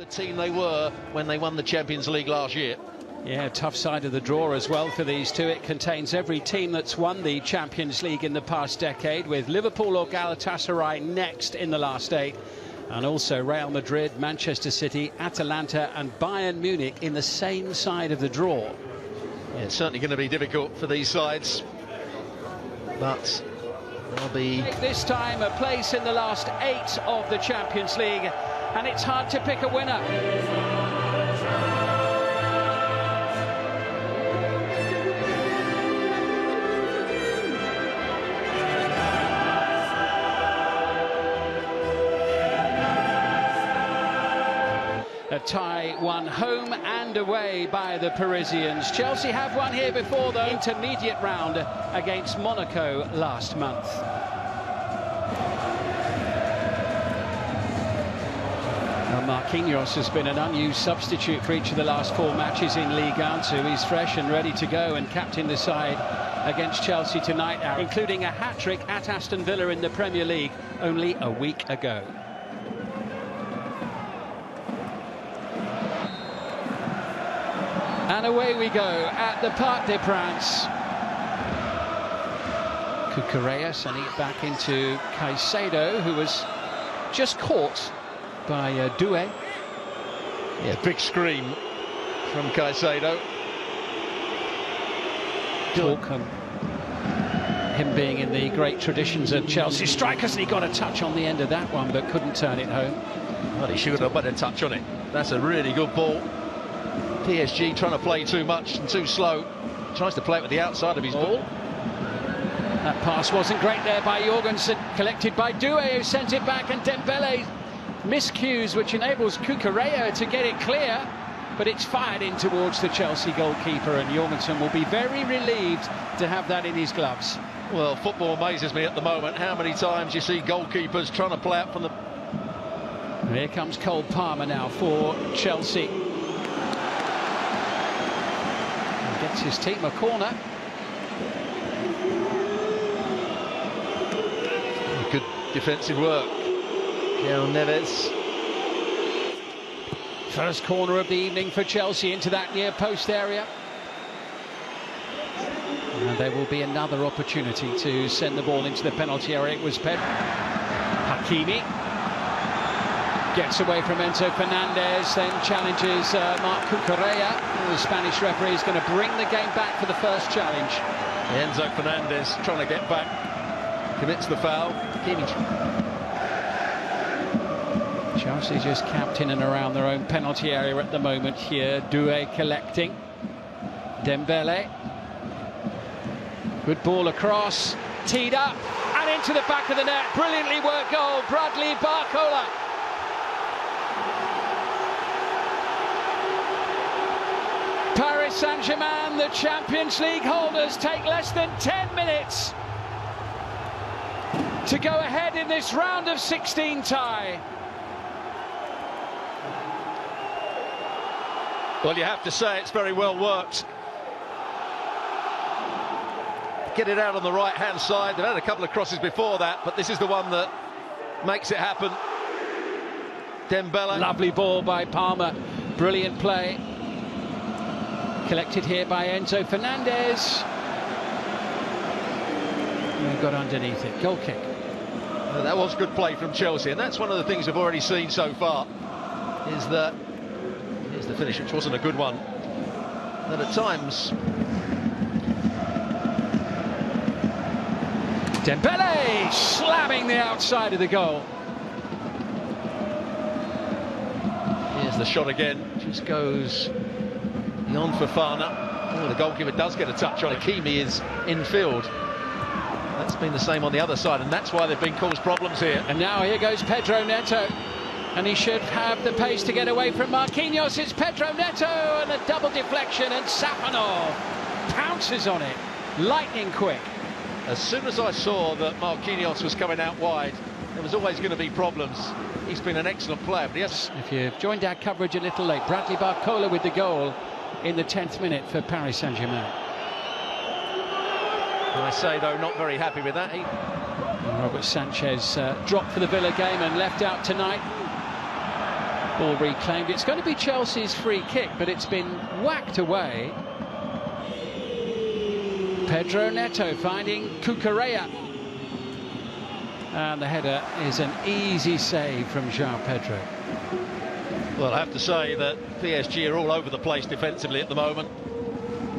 The team they were when they won the Champions League last year. Yeah, tough side of the draw as well for these two. It contains every team that's won the Champions League in the past decade, with Liverpool or Galatasaray next in the last 8. And also Real Madrid, Manchester City, Atalanta and Bayern Munich in the same side of the draw. Yeah, it's certainly going to be difficult for these sides, but there'll be... This time a place in the last 8 of the Champions League, and it's hard to pick a winner. A tie won home and away by the Parisians. Chelsea have won here before the intermediate round against Monaco last month. Now, Marquinhos has been an unused substitute for each of the last 4 matches in Ligue 1, so he's fresh and ready to go and captain the side against Chelsea tonight, including a hat-trick at Aston Villa in the Premier League only a week ago. And away we go at the Parc des Princes. Cucurella sending it back into Caicedo, who was just caught by Doué. Yeah, big scream from Caicedo. Talk him being in the great traditions of Chelsea strikers, and he got a touch on the end of that one, but couldn't turn it home. Well, he should have put a touch on it. That's a really good ball. PSG trying to play too much and too slow. Tries to play it with the outside of his ball. That pass wasn't great there by Jorgensen, collected by Doué, who sent it back, and Dembele miscues, which enables Cucurella to get it clear, but it's fired in towards the Chelsea goalkeeper, and Jorgensen will be very relieved to have that in his gloves. Well, football amazes me at the moment. How many times you see goalkeepers trying to play out from the... Here comes Cole Palmer now for Chelsea. Gets his team a corner. Good defensive work. João Neves. First corner of the evening for Chelsea into that near post area. And there will be another opportunity to send the ball into the penalty area. It was Hakimi. Gets away from Enzo Fernández, then challenges Marc Cucurella. The Spanish referee is going to bring the game back for the first challenge. Enzo Fernández trying to get back, commits the foul. Chelsea just camped in and around their own penalty area at the moment here. Doué collecting. Dembele. Good ball across, teed up, and into the back of the net. Brilliantly worked goal, Bradley Barcola. Paris Saint-Germain, the Champions League holders, take less than 10 minutes to go ahead in this round of 16 tie. Well, you have to say it's very well worked. Get it out on the right-hand side. They've had a couple of crosses before that, but this is the one that makes it happen. Dembele. Lovely ball by Palmer. Brilliant play. Collected here by Enzo Fernández. And got underneath it. Goal kick. That was good play from Chelsea, and that's one of the things we've already seen so far, is that here's the finish, which wasn't a good one, that at times Dembele slamming the outside of the goal. Here's the shot again, just goes beyond Fofana. Oh, the goalkeeper does get a touch on it. Hakimi is infield. That's been the same on the other side, and that's why they've been caused problems here. And now here goes Pedro Neto, and he should have the pace to get away from Marquinhos. It's Pedro Neto, and a double deflection, and Sapano pounces on it, lightning quick. As soon as I saw that Marquinhos was coming out wide, there was always going to be problems. He's been an excellent player, but he has... If you've joined our coverage a little late, Bradley Barcola with the goal in the 10th minute for Paris Saint-Germain. I say, though, not very happy with that. Robert Sanchez dropped for the Villa game and left out tonight. Ball reclaimed. It's going to be Chelsea's free kick, but it's been whacked away. Pedro Neto finding Cucurella. And the header is an easy save from João Pedro. Well, I have to say that PSG are all over the place defensively at the moment.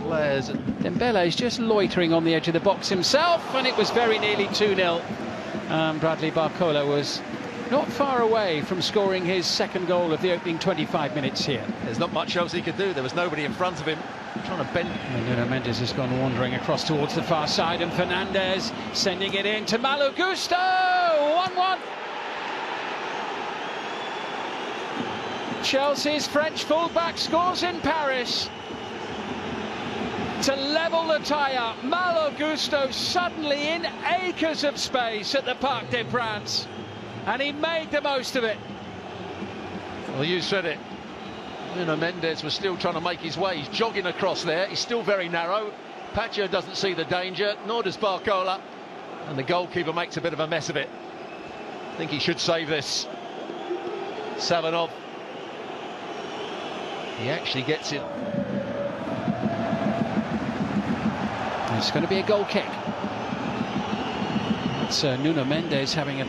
Players. Dembele's just loitering on the edge of the box himself, and it was very nearly 2-0. Bradley Barcola was not far away from scoring his second goal of the opening 25 minutes here. There's not much else he could do. There was nobody in front of him trying to bend. And Nuno Mendes has gone wandering across towards the far side, and Fernández sending it in to Malo. 1-1. Chelsea's French fullback scores in Paris to level the tie-up. Malo suddenly in acres of space at the Parc des Princes, and he made the most of it. Well, you said it. Nuno Mendes was still trying to make his way. He's jogging across there. He's still very narrow. Pacho doesn't see the danger, nor does Barcola. And the goalkeeper makes a bit of a mess of it. I think he should save this. Savinov. He actually gets it. It's going to be a goal kick. It's Nuno Mendes having a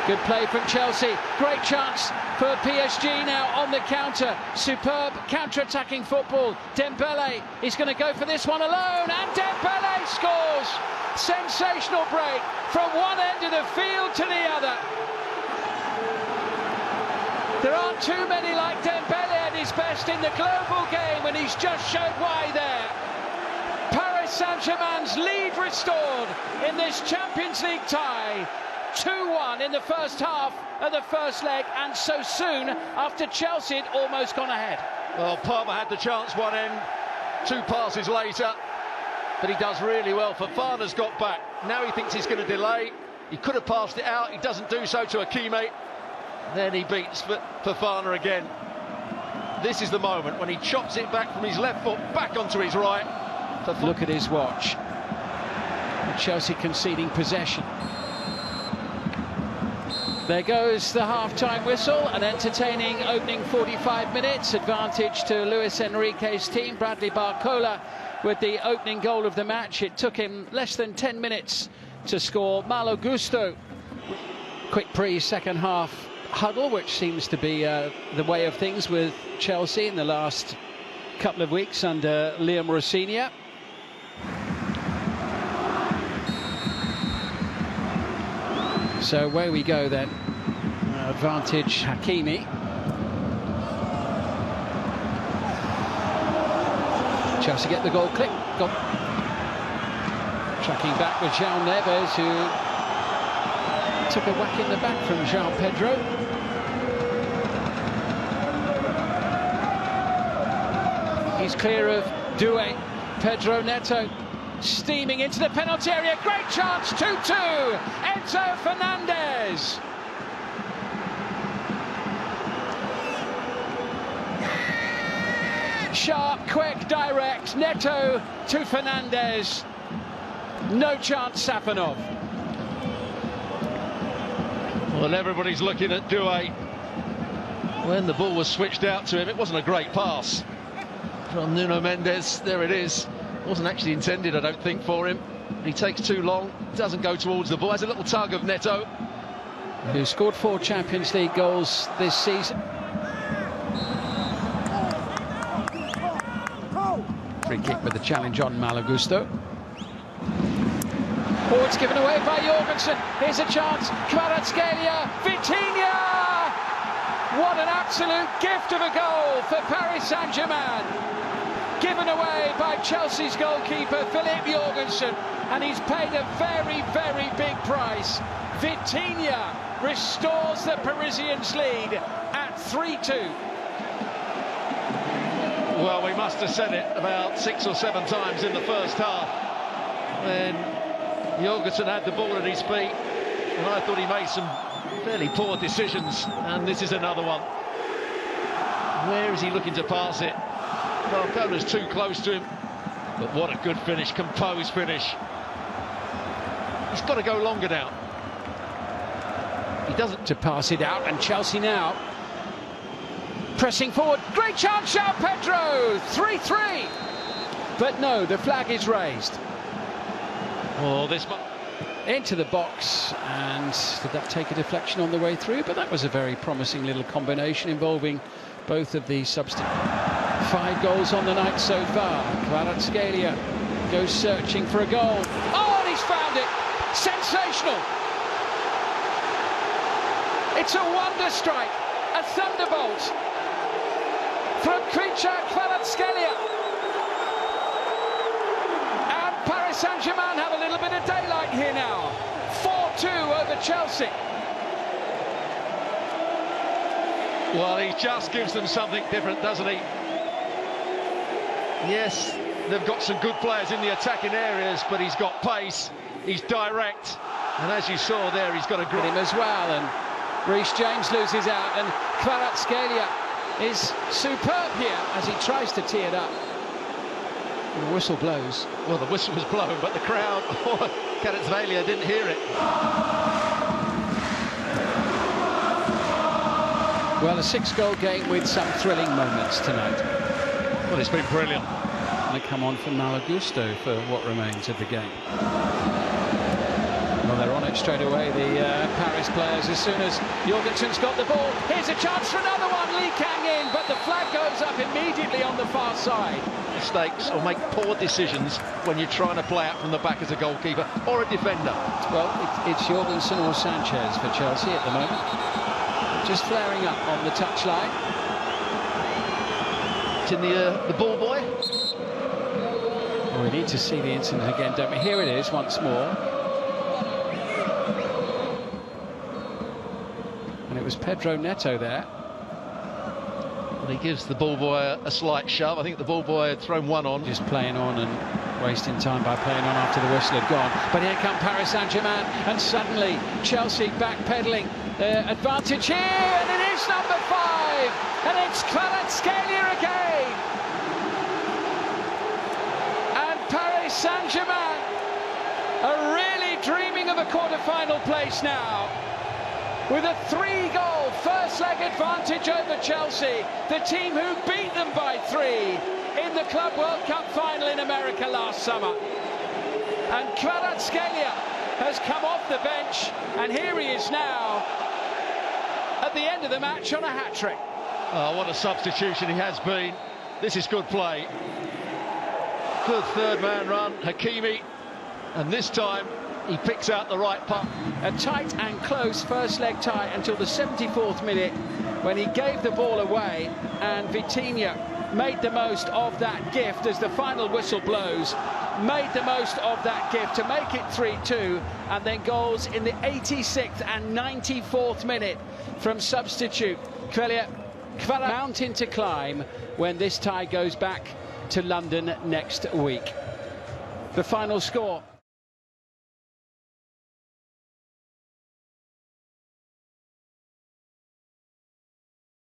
good play from Chelsea. Great chance for PSG now on the counter. Superb counter-attacking football. Dembele is going to go for this one alone, and Dembele scores. Sensational break from one end of the field to the other. There aren't too many like Dembele at his best in the global game, and he's just showed why there. Paris Saint-Germain's lead restored in this Champions League tie. 2-1 in the first half of the first leg, and so soon after Chelsea had almost gone ahead. Well, Parma had the chance one end, 2 passes later, but he does really well. Fofana's got back. Now he thinks he's going to delay. He could have passed it out. He doesn't do so to Hakimi. Then he beats Fofana again. This is the moment when he chops it back from his left foot back onto his right. Look at his watch. Chelsea conceding possession. There goes the half-time whistle. An entertaining opening 45 minutes. Advantage to Luis Enrique's team. Bradley Barcola with the opening goal of the match. It took him less than 10 minutes to score. Malo Gusto. Quick pre-second half huddle, which seems to be the way of things with Chelsea in the last couple of weeks under Liam Rossignol. So away we go then. Advantage Hakimi. Chelsea get the goal click. Tracking back with João Neves, who took a whack in the back from João Pedro. He's clear of Doué. Pedro Neto steaming into the penalty area. Great chance, 2-2. Enzo Fernández. Sharp, quick, direct. Neto to Fernández. No chance, Savinov. Well, everybody's looking at Doué. When the ball was switched out to him, it wasn't a great pass from Nuno Mendes. There it is. Wasn't actually intended, I don't think, for him. He takes too long, doesn't go towards the ball. Has a little tug of Neto, who scored 4 Champions League goals this season. Free kick with the challenge on Malo Gusto. Oh, it's given away by Jorgensen. Here's a chance. Kvaratskhelia, Vitinha! What an absolute gift of a goal for Paris Saint-Germain. Given away by Chelsea's goalkeeper, Philippe Jorgensen, and he's paid a very, very big price. Vitinha restores the Parisians' lead at 3-2. Well, we must have said it about 6 or 7 times in the first half when Jorgensen had the ball at his feet, and I thought he made some fairly poor decisions, and this is another one. Where is he looking to pass it? Barcola's too close to him, but what a good finish, composed finish. He's got to go longer now. He doesn't to pass it out, and Chelsea now Pressing forward, great chance, João Pedro, 3-3. But no, the flag is raised. Oh, this Into the box, and did that take a deflection on the way through? But that was a very promising little combination involving both of the substitutes. 5 goals on the night so far. Kvaratskhelia goes searching for a goal. Oh, and he's found it! Sensational! It's a wonder strike, a thunderbolt from Kvaratskhelia. And Paris Saint-Germain have a little bit of daylight here now. 4-2 over Chelsea. Well, he just gives them something different, doesn't he? Yes, they've got some good players in the attacking areas, but he's got pace, he's direct, and as you saw there, he's got a grip Him as well, and Reece James loses out, and Kvaratskhelia is superb here as he tries to tee it up. And the whistle blows. Well, the whistle was blown, but the crowd, Kvaratskhelia didn't hear it. Well, a 6-goal game with some thrilling moments tonight. Well, it's been brilliant. And they come on for Malo for what remains of the game. Well, they're on it straight away, the Paris players, as soon as Jorgensen's got the ball. Here's a chance for another one, Lee Kang in, but the flag goes up immediately on the far side. Mistakes or make poor decisions when you're trying to play out from the back as a goalkeeper or a defender. Well, it's Jorgensen or Sanchez for Chelsea at the moment. Just flaring up on the touchline. It's in the ball boy. Well, we need to see the incident again, don't we? Here it is once more. And it was Pedro Neto there. And he gives the ball boy a slight shove. I think the ball boy had thrown one on. Just playing on and wasting time by playing on after the whistle had gone. But here come Paris Saint-Germain, and suddenly Chelsea backpedaling. Advantage here, and it is number 5, and it's Kvaratskhelia again. And Paris Saint-Germain are really dreaming of a quarter-final place now, with a 3-goal first-leg advantage over Chelsea, the team who beat them by 3 in the Club World Cup final in America last summer. And Kvaratskhelia has come off the bench, and here he is now at the end of the match on a hat-trick. Oh, what a substitution he has been. This is good play. Good third-man run, Hakimi, and this time he picks out the right puck. A tight and close first-leg tie until the 74th minute, when he gave the ball away, and Vitinha made the most of that gift as the final whistle blows. Made the most of that gift to make it 3-2, and then goals in the 86th and 94th minute from substitute Kvaratskhelia. Mountain to climb when this tie goes back to London next week. The final score.